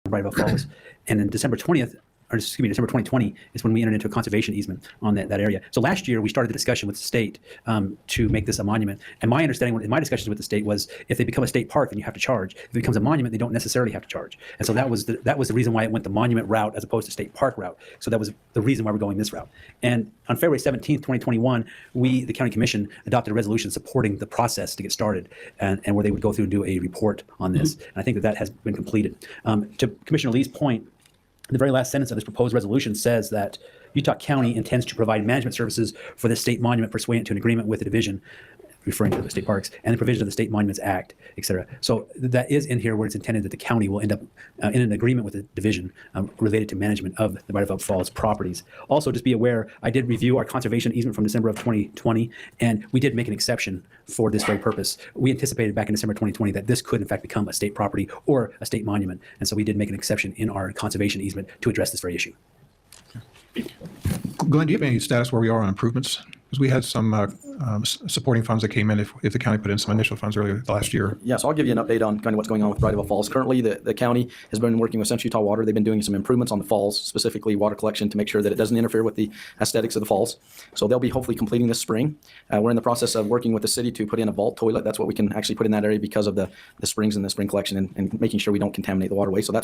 Bright Oak Falls. And then December 2020 is when we entered into a conservation easement on that area. So last year we started the discussion with the state to make this a monument. And my understanding in my discussions with the state was if they become a state park, then you have to charge. If it becomes a monument, they don't necessarily have to charge. And so that was the reason why it went the monument route as opposed to state park route. So that was the reason why we're going this route. And on February 17th, 2021, the county commission adopted a resolution supporting the process to get started and where they would go through and do a report on this. And I think that has been completed. To Commissioner Lee's point, the very last sentence of this proposed resolution says that Utah County intends to provide management services for the state monument pursuant to an agreement with the division, referring to the state parks, and the provisions of the State Monuments Act, et cetera. So that is in here where it's intended that the county will end up in an agreement with the division related to management of the Bright Oak Falls properties. Also, just be aware, I did review our conservation easement from December of 2020, and we did make an exception for this very purpose. We anticipated back in December 2020 that this could in fact become a state property or a state monument, and so we did make an exception in our conservation easement to address this very issue. Glenn, do you have any status where we are on improvements? Because we had some supporting funds that came in if the county put in some initial funds earlier last year. Yeah, so I'll give you an update on kind of what's going on with Bright Oak Falls. Currently, the county has been working with Central Utah Water. They've been doing some improvements on the falls, specifically water collection, to make sure that it doesn't interfere with the aesthetics of the falls. So they'll be hopefully completing this spring. We're in the process of working with the city to put in a vault toilet. That's what we can actually put in that area because of the springs and the spring collection and making sure we don't contaminate the waterway. So that's